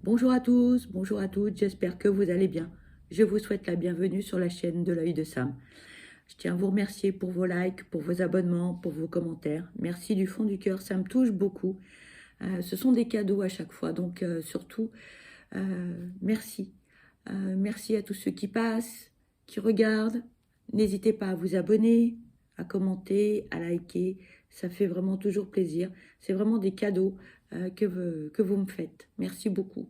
Bonjour à tous, bonjour à toutes, j'espère que vous allez bien. Je vous souhaite la bienvenue sur la chaîne de l'œil de Sam. Je tiens à vous remercier pour vos likes, pour vos abonnements, pour vos commentaires. Merci du fond du cœur, ça me touche beaucoup. Ce sont des cadeaux à chaque fois, donc surtout, merci. Merci à tous ceux qui passent, qui regardent. N'hésitez pas à vous abonner, à commenter, à liker. Ça fait vraiment toujours plaisir. C'est vraiment des cadeaux que vous me faites. Merci beaucoup.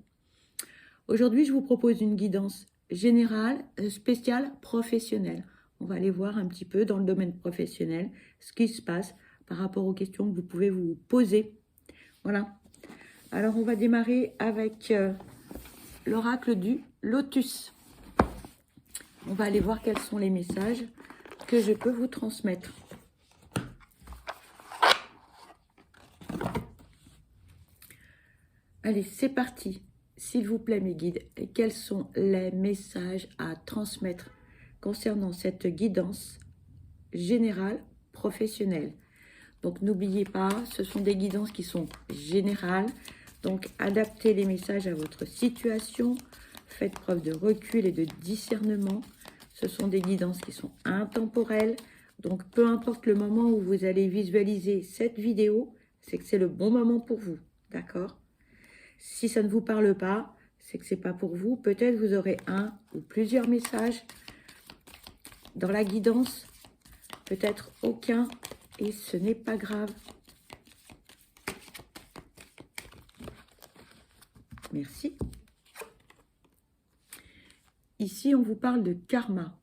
Aujourd'hui, je vous propose une guidance générale, spéciale, professionnelle. On va aller voir un petit peu dans le domaine professionnel ce qui se passe par rapport aux questions que vous pouvez vous poser. Voilà. Alors, on va démarrer avec l'oracle du lotus. On va aller voir quels sont les messages que je peux vous transmettre. Allez, c'est parti. S'il vous plaît, mes guides, quels sont les messages à transmettre concernant cette guidance générale professionnelle? Donc, n'oubliez pas, ce sont des guidances qui sont générales. Donc, adaptez les messages à votre situation. Faites preuve de recul et de discernement. Ce sont des guidances qui sont intemporelles. Donc, peu importe le moment où vous allez visualiser cette vidéo, c'est que c'est le bon moment pour vous. D'accord ? Si ça ne vous parle pas, c'est que ce n'est pas pour vous. Peut-être vous aurez un ou plusieurs messages dans la guidance, peut-être aucun, et ce n'est pas grave. Merci. Ici, on vous parle de karma.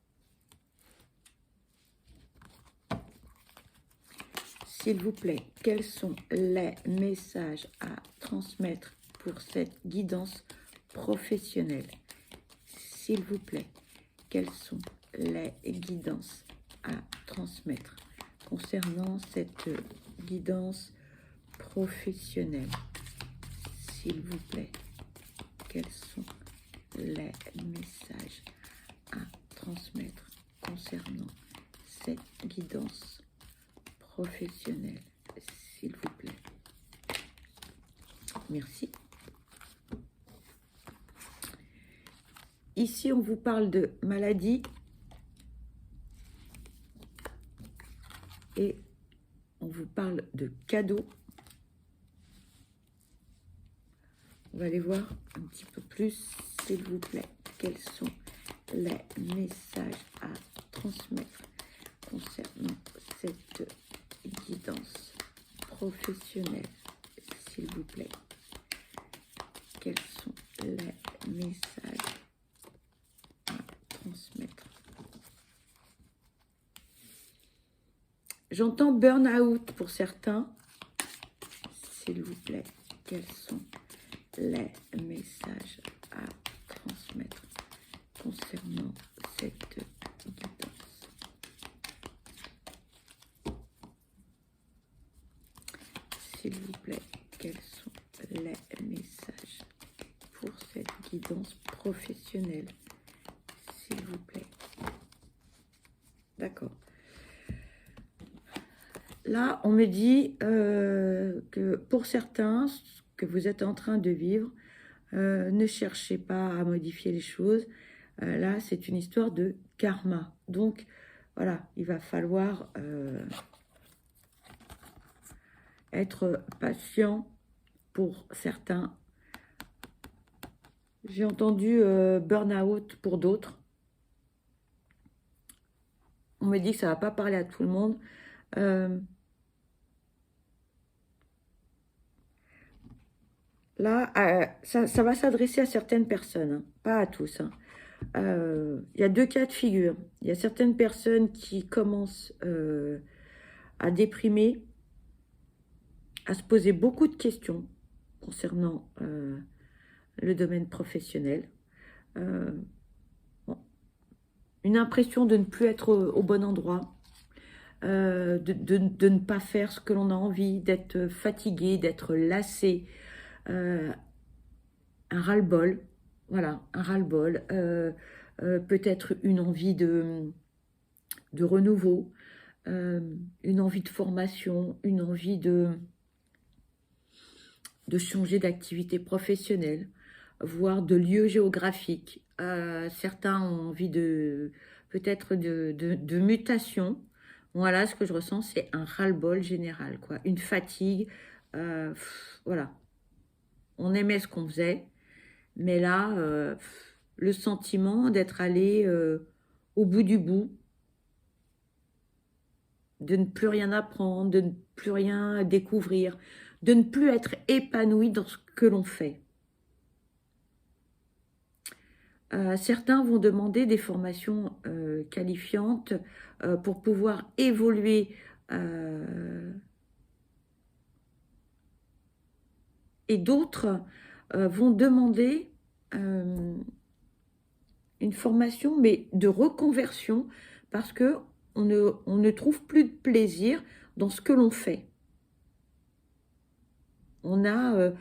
S'il vous plaît, quels sont les messages à transmettre pour cette guidance professionnelle? S'il vous plaît, quelles sont les guidances à transmettre concernant cette guidance professionnelle? S'il vous plaît, quels sont les messages à transmettre concernant cette guidance professionnelle, s'il vous plaît. Merci. Ici, on vous parle de maladie et on vous parle de cadeaux. On va aller voir un petit peu plus, s'il vous plaît, quels sont les messages à transmettre concernant cette guidance professionnelle, s'il vous plaît. Quels sont les messages à transmettre? J'entends burn-out pour certains. S'il vous plaît, quels sont les messages à transmettre concernant cette guidance? S'il vous plaît, quels sont les messages pour cette guidance professionnelle? S'il vous plaît. D'accord. Là, on me dit que pour certains, ce que vous êtes en train de vivre, ne cherchez pas à modifier les choses. Là, c'est une histoire de karma. Donc, voilà, il va falloir être patient pour certains. J'ai entendu burn-out pour d'autres. On me dit que ça ne va pas parler à tout le monde. Là, ça va s'adresser à certaines personnes, hein, pas à tous. Il y a deux cas de figure. Il y a certaines personnes qui commencent à déprimer, à se poser beaucoup de questions concernant le domaine professionnel. Bon, une impression de ne plus être au bon endroit, de ne pas faire ce que l'on a envie, d'être fatigué, d'être lassé, un ras-le-bol, voilà, un ras-le-bol, peut-être une envie de renouveau, une envie de formation, une envie de changer d'activité professionnelle. voire de lieux géographiques. Certains ont envie de peut-être de mutation. Voilà, ce que je ressens, c'est un ras-le-bol général, quoi. Une fatigue. Voilà. On aimait ce qu'on faisait, mais là, le sentiment d'être allé au bout du bout, de ne plus rien apprendre, de ne plus rien découvrir, de ne plus être épanoui dans ce que l'on fait. Certains vont demander des formations qualifiantes pour pouvoir évoluer et d'autres vont demander une formation mais de reconversion parce que on ne trouve plus de plaisir dans ce que l'on fait. On a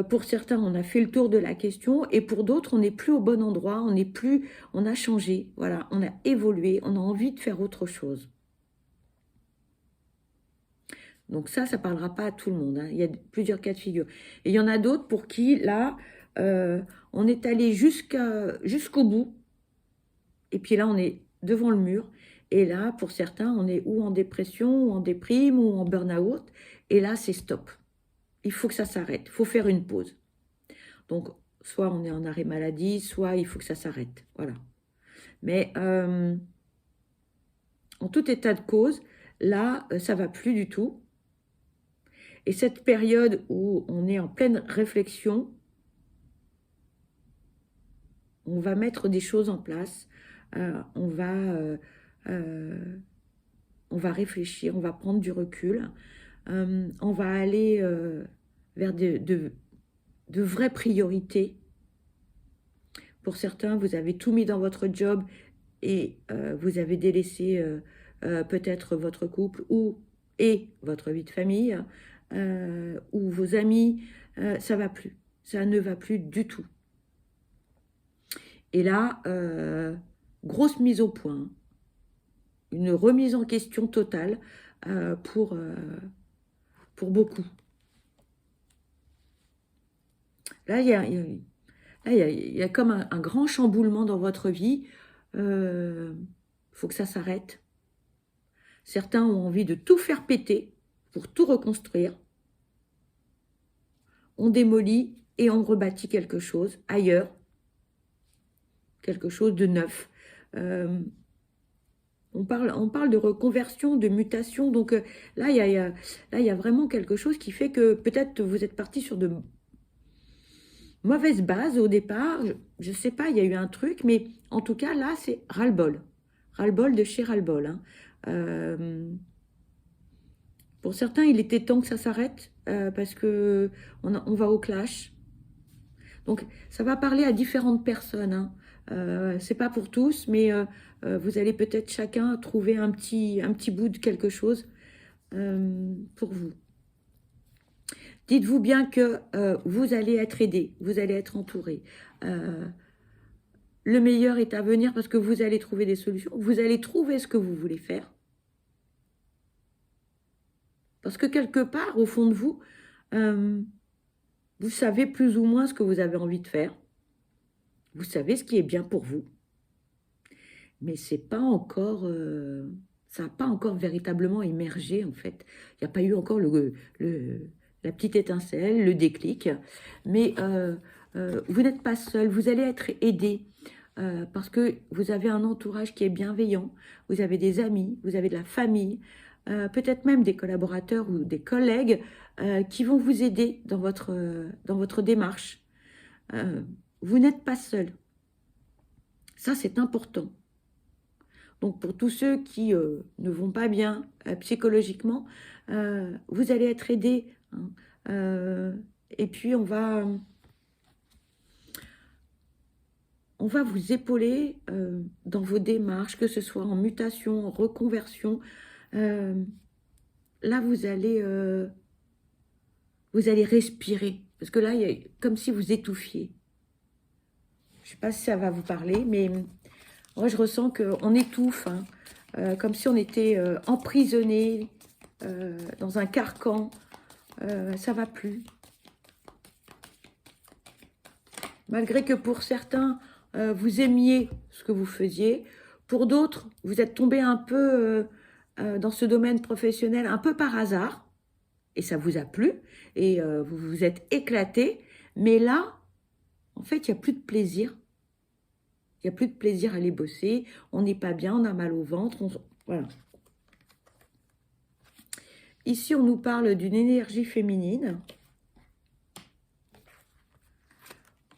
pour certains, on a fait le tour de la question et pour d'autres, on n'est plus au bon endroit, on a changé, voilà, on a évolué, on a envie de faire autre chose. Donc ça parlera pas à tout le monde, hein. Il y a plusieurs cas de figure. Et il y en a d'autres pour qui, là, on est allé jusqu'au bout et puis là, on est devant le mur. Et là, pour certains, on est ou en dépression, ou en déprime, ou en burn-out. Et là, c'est stop. Il faut que ça s'arrête, il faut faire une pause. Donc, soit on est en arrêt maladie, soit il faut que ça s'arrête. Voilà. Mais en tout état de cause, là, ça ne va plus du tout. Et cette période où on est en pleine réflexion, on va mettre des choses en place, on va réfléchir, on va prendre du recul, on va aller vers de vraies priorités. Pour certains, vous avez tout mis dans votre job et vous avez délaissé peut-être votre couple et votre vie de famille ou vos amis. Ça va plus, ça ne va plus du tout. Et là, grosse mise au point, une remise en question totale pour beaucoup. Là, il y a comme un grand chamboulement dans votre vie. Faut que ça s'arrête. Certains ont envie de tout faire péter pour tout reconstruire. On démolit et on rebâtit quelque chose ailleurs. Quelque chose de neuf. On parle de reconversion, de mutation. Donc là, il y a vraiment quelque chose qui fait que peut-être vous êtes parti sur de mauvaises bases au départ. Je ne sais pas, il y a eu un truc. Mais en tout cas, là, c'est ras-le-bol. Ras-le-bol de chez ras-le-bol. Hein. Pour certains, il était temps que ça s'arrête parce que on va au clash. Donc, ça va parler à différentes personnes. Hein. C'est pas pour tous, mais vous allez peut-être chacun trouver un petit bout de quelque chose pour vous. Dites-vous bien que vous allez être aidé, vous allez être entouré. Le meilleur est à venir parce que vous allez trouver des solutions. Vous allez trouver ce que vous voulez faire. Parce que quelque part, au fond de vous, vous savez plus ou moins ce que vous avez envie de faire. Vous savez ce qui est bien pour vous. Mais c'est pas encore, ça n'a pas encore véritablement émergé, en fait. Il n'y a pas eu encore la petite étincelle, le déclic. Mais vous n'êtes pas seul, vous allez être aidé. Parce que vous avez un entourage qui est bienveillant. Vous avez des amis, vous avez de la famille. Peut-être même des collaborateurs ou des collègues qui vont vous aider dans votre démarche. Vous n'êtes pas seul. Ça, c'est important. Donc, pour tous ceux qui ne vont pas bien psychologiquement, vous allez être aidés. Hein. Et puis, on va vous épauler dans vos démarches, que ce soit en mutation, en reconversion. Là, vous allez respirer. Parce que là, il y a comme si vous étouffiez. Je ne sais pas si ça va vous parler, mais moi, je ressens qu'on étouffe, hein, comme si on était emprisonné dans un carcan. Ça ne va plus. Malgré que pour certains, vous aimiez ce que vous faisiez, pour d'autres, vous êtes tombé un peu dans ce domaine professionnel, un peu par hasard, et ça vous a plu, et vous vous êtes éclaté, mais là, en fait, il n'y a plus de plaisir. Il n'y a plus de plaisir à aller bosser, on n'est pas bien, on a mal au ventre, voilà. Ici, on nous parle d'une énergie féminine.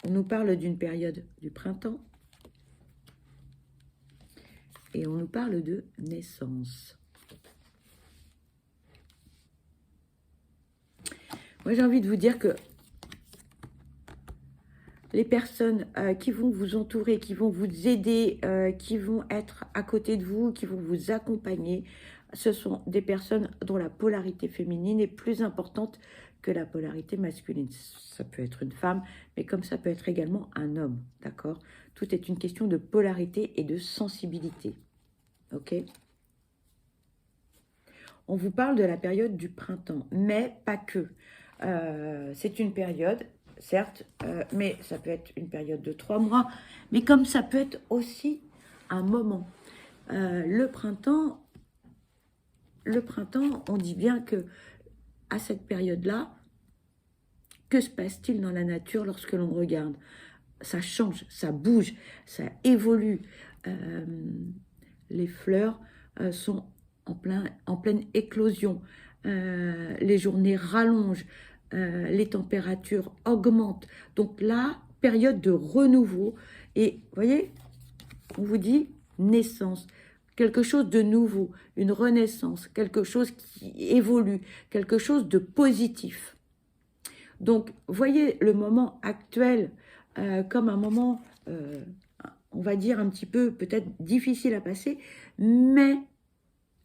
On nous parle d'une période du printemps. Et on nous parle de naissance. Moi, j'ai envie de vous dire que les personnes qui vont vous entourer, qui vont vous aider, qui vont être à côté de vous, qui vont vous accompagner, ce sont des personnes dont la polarité féminine est plus importante que la polarité masculine. Ça peut être une femme, mais comme ça peut être également un homme, d'accord? Tout est une question de polarité et de sensibilité, ok? On vous parle de la période du printemps, mais pas que. C'est une période, certes, mais ça peut être une période de 3 mois, mais comme ça peut être aussi un moment. Le printemps, on dit bien que à cette période-là, que se passe-t-il dans la nature lorsque l'on regarde? Ça change, ça bouge, ça évolue. Les fleurs sont en pleine éclosion. Les journées rallongent, les températures augmentent. Donc là, période de renouveau. Et vous voyez, on vous dit naissance, quelque chose de nouveau, une renaissance, quelque chose qui évolue, quelque chose de positif. Donc, voyez le moment actuel comme un moment, on va dire un petit peu peut-être difficile à passer, mais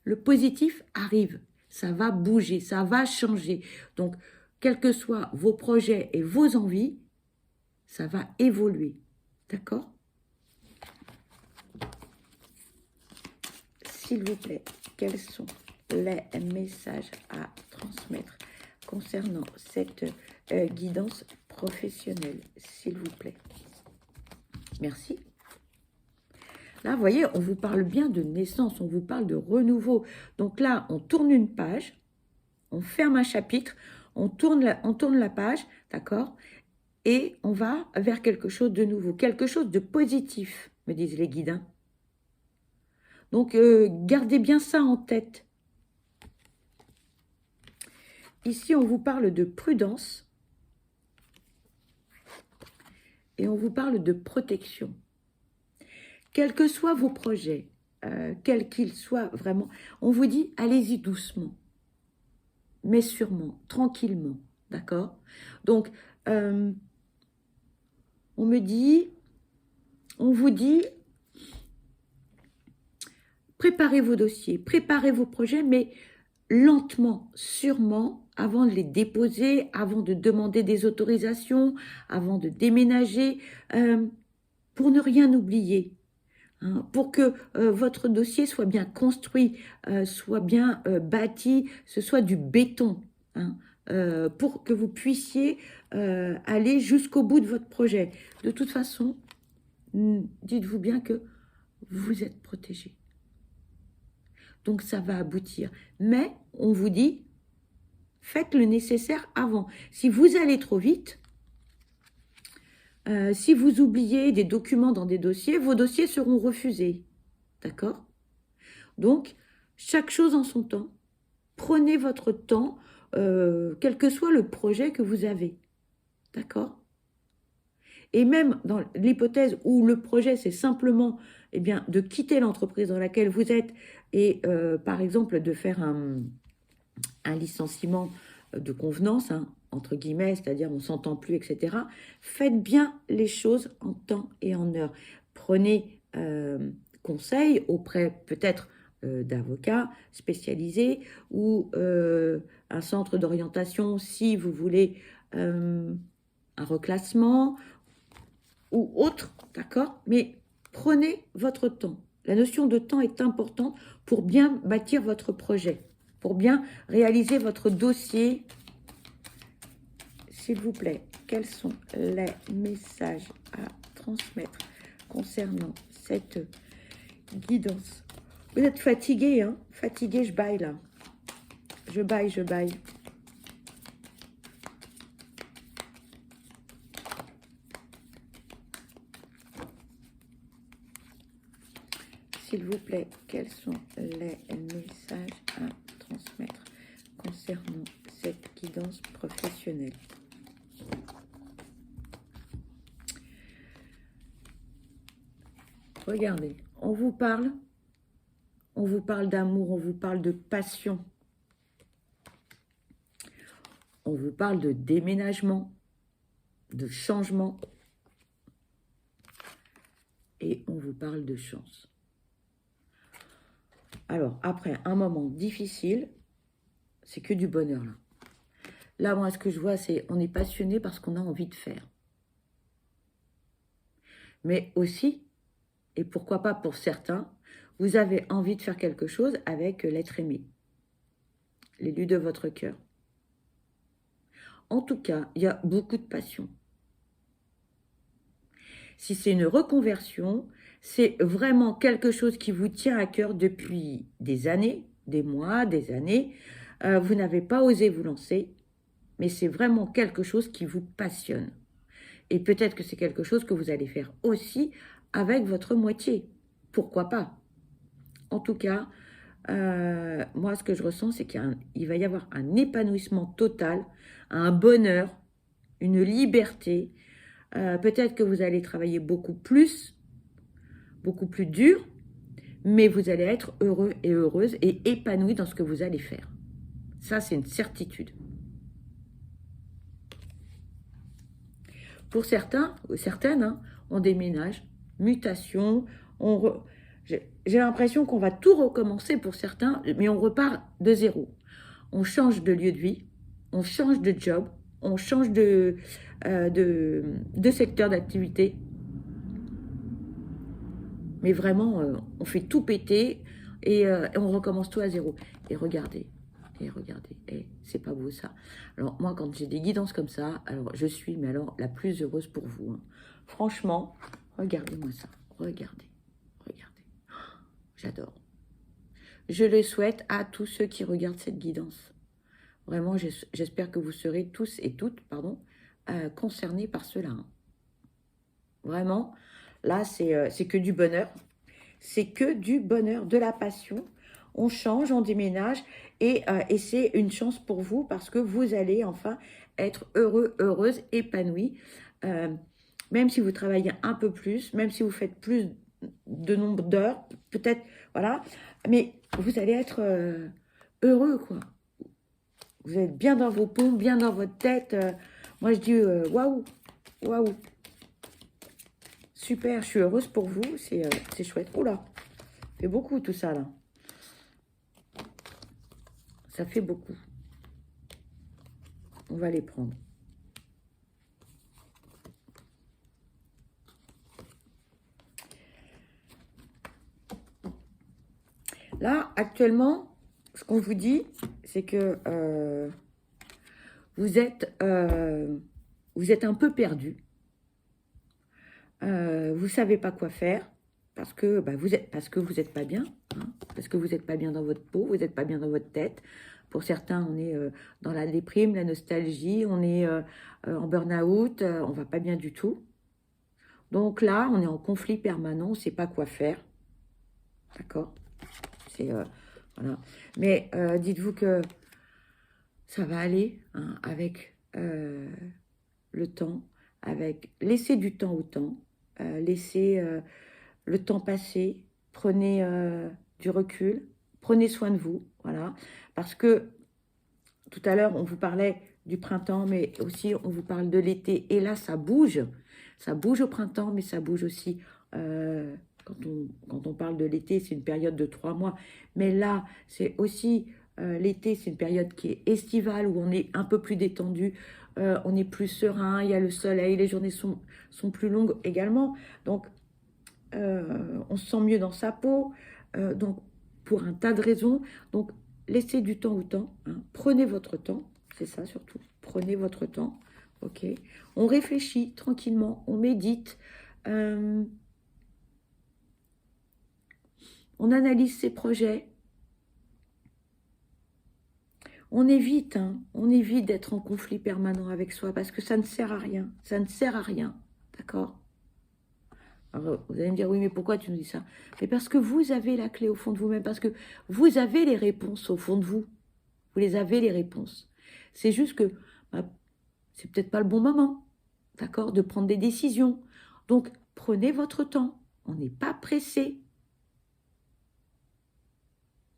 le positif arrive. Ça va bouger, ça va changer. Donc, quels que soient vos projets et vos envies, ça va évoluer. D'accord? S'il vous plaît, quels sont les messages à transmettre concernant cette guidance professionnelle, s'il vous plaît? Merci. Là, vous voyez, on vous parle bien de naissance, on vous parle de renouveau. Donc là, on tourne une page, on ferme un chapitre, on tourne la page, d'accord? Et on va vers quelque chose de nouveau, quelque chose de positif, me disent les guides. Hein. Donc, gardez bien ça en tête. Ici, on vous parle de prudence et on vous parle de protection. Quels que soient vos projets, quels qu'ils soient vraiment, on vous dit, allez-y doucement, mais sûrement, tranquillement, d'accord? Donc, on vous dit, préparez vos dossiers, préparez vos projets, mais lentement, sûrement, avant de les déposer, avant de demander des autorisations, avant de déménager, pour ne rien oublier. Hein, pour que votre dossier soit bien construit, soit bien bâti, ce soit du béton, hein, pour que vous puissiez aller jusqu'au bout de votre projet. De toute façon, dites-vous bien que vous êtes protégé. Donc ça va aboutir. Mais on vous dit, faites le nécessaire avant. Si vous allez trop vite, si vous oubliez des documents dans des dossiers, vos dossiers seront refusés. D'accord? Donc, chaque chose en son temps. Prenez votre temps, quel que soit le projet que vous avez. D'accord? Et même dans l'hypothèse où le projet, c'est simplement de quitter l'entreprise dans laquelle vous êtes et, par exemple, de faire un licenciement de convenance, hein, entre guillemets, c'est-à-dire on ne s'entend plus, etc. Faites bien les choses en temps et en heure. Prenez conseil auprès peut-être d'avocats spécialisés ou un centre d'orientation si vous voulez un reclassement ou autre, d'accord? Mais prenez votre temps. La notion de temps est importante pour bien bâtir votre projet, pour bien réaliser votre dossier. s'il vous plaît, quels sont les messages à transmettre concernant cette guidance? Vous êtes fatigué, hein? Fatigué, je baille là. Je baille, je baille. S'il vous plaît, quels sont les messages à transmettre concernant cette guidance professionnelle? Regardez, on vous parle d'amour, on vous parle de passion, on vous parle de déménagement, de changement, et on vous parle de chance. Alors, après un moment difficile, c'est que du bonheur, là. Là, moi, ce que je vois, c'est on est passionné parce qu'on a envie de faire. Mais aussi, et pourquoi pas pour certains, vous avez envie de faire quelque chose avec l'être aimé, l'élu de votre cœur. En tout cas, il y a beaucoup de passion. Si c'est une reconversion, c'est vraiment quelque chose qui vous tient à cœur depuis des années, des mois, des années. Vous n'avez pas osé vous lancer, mais c'est vraiment quelque chose qui vous passionne. Et peut-être que c'est quelque chose que vous allez faire aussi avec votre moitié. Pourquoi pas? En tout cas, moi, ce que je ressens, c'est qu'il va y avoir un épanouissement total, un bonheur, une liberté. Peut-être que vous allez travailler beaucoup plus dur, mais vous allez être heureux et heureuse et épanoui dans ce que vous allez faire. Ça, c'est une certitude. Pour certains, ou certaines, hein, on déménage, mutation, j'ai l'impression qu'on va tout recommencer pour certains, mais on repart de zéro. On change de lieu de vie, on change de job, on change de secteur d'activité. Mais vraiment, on fait tout péter et on recommence tout à zéro. Et regardez, c'est pas beau ça. Alors moi, quand j'ai des guidances comme ça, alors je suis, mais alors la plus heureuse pour vous, hein. Franchement, regardez-moi ça, regardez. J'adore. Je le souhaite à tous ceux qui regardent cette guidance. Vraiment, j'espère que vous serez tous et toutes, concernés par cela, hein. Vraiment, là, c'est que du bonheur. C'est que du bonheur, de la passion. On change, on déménage et c'est une chance pour vous parce que vous allez enfin être heureux, heureuse, épanoui. Même si vous travaillez un peu plus, même si vous faites plus de nombre d'heures, peut-être, voilà. Mais vous allez être heureux, quoi. Vous êtes bien dans vos paumes, bien dans votre tête. Moi, je dis waouh, waouh. Super, je suis heureuse pour vous, c'est chouette. Oh là, ça fait beaucoup tout ça, là. Ça fait beaucoup. On va les prendre. Là, actuellement, ce qu'on vous dit, c'est que vous êtes un peu perdu. Vous ne savez pas quoi faire parce que vous n'êtes pas bien, hein, parce que vous n'êtes pas bien dans votre peau, vous n'êtes pas bien dans votre tête. Pour certains, on est dans la déprime, la nostalgie, on est en burn-out, on va pas bien du tout. Donc là, on est en conflit permanent, on ne sait pas quoi faire. D'accord? Voilà. Mais dites-vous que ça va aller, hein, avec le temps, laissez du temps au temps, laissez le temps passer, prenez du recul, prenez soin de vous, voilà. Parce que tout à l'heure, on vous parlait du printemps, mais aussi on vous parle de l'été. Et là, ça bouge au printemps, mais ça bouge aussi quand on parle de l'été, c'est une période de 3 mois. Mais là, c'est aussi l'été, c'est une période qui est estivale, où on est un peu plus détendu, on est plus serein, il y a le soleil, les journées sont plus longues également. Donc, on se sent mieux dans sa peau, donc pour un tas de raisons. Donc, laissez du temps au temps, hein. Prenez votre temps, c'est ça surtout. Prenez votre temps, ok? On réfléchit tranquillement, on médite, on analyse ses projets. On évite d'être en conflit permanent avec soi parce que ça ne sert à rien. Ça ne sert à rien, d'accord? Alors, vous allez me dire, oui, mais pourquoi tu nous dis ça? Mais parce que vous avez la clé au fond de vous-même, parce que vous avez les réponses au fond de vous. Vous les avez, les réponses. C'est juste que bah, c'est peut-être pas le bon moment, d'accord, de prendre des décisions. Donc, prenez votre temps. On n'est pas pressé.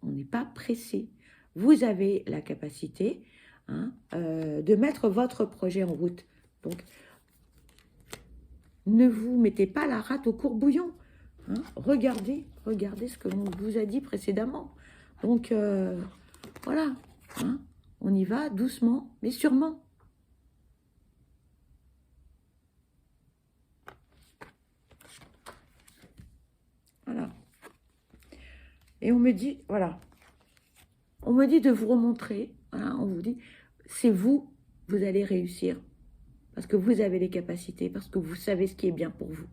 On n'est pas pressé. Vous avez la capacité de mettre votre projet en route. Donc, ne vous mettez pas la rate au courbouillon. Regardez ce que l'on vous a dit précédemment. Donc, voilà. On y va doucement, mais sûrement. Voilà. Et on me dit, voilà. On me dit de vous remontrer. Voilà, on vous dit, c'est vous, vous allez réussir. Parce que vous avez les capacités, parce que vous savez ce qui est bien pour vous.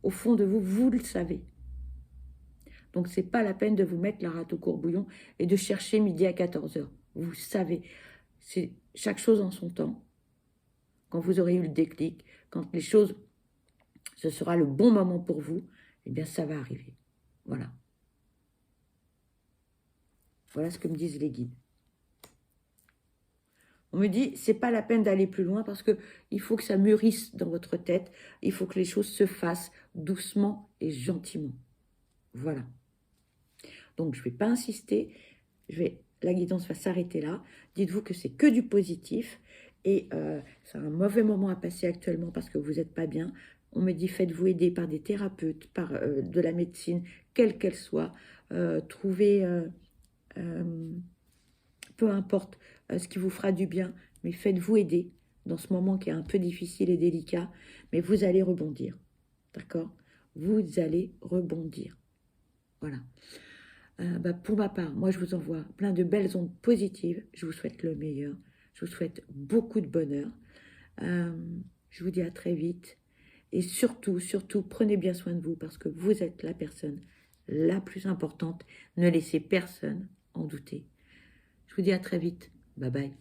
Au fond de vous, vous le savez. Donc, ce n'est pas la peine de vous mettre la rate au courbouillon et de chercher midi à 14 h. Vous savez, c'est chaque chose en son temps. Quand vous aurez eu le déclic, quand les choses, ce sera le bon moment pour vous, eh bien, ça va arriver. Voilà. Voilà ce que me disent les guides. On me dit, c'est pas la peine d'aller plus loin parce qu'il faut que ça mûrisse dans votre tête. Il faut que les choses se fassent doucement et gentiment. Voilà. Donc, je ne vais pas insister. La guidance va s'arrêter là. Dites-vous que c'est que du positif. Et c'est un mauvais moment à passer actuellement parce que vous n'êtes pas bien. On me dit, faites-vous aider par des thérapeutes, par de la médecine, quelle qu'elle soit. Trouvez, peu importe ce qui vous fera du bien, mais faites-vous aider dans ce moment qui est un peu difficile et délicat. Mais vous allez rebondir. D'accord? Vous allez rebondir. Voilà. Pour ma part, moi je vous envoie plein de belles ondes positives. Je vous souhaite le meilleur. Je vous souhaite beaucoup de bonheur. Je vous dis à très vite. Et surtout, prenez bien soin de vous parce que vous êtes la personne la plus importante. Ne laissez personne en douter. Je vous dis à très vite. Bye bye.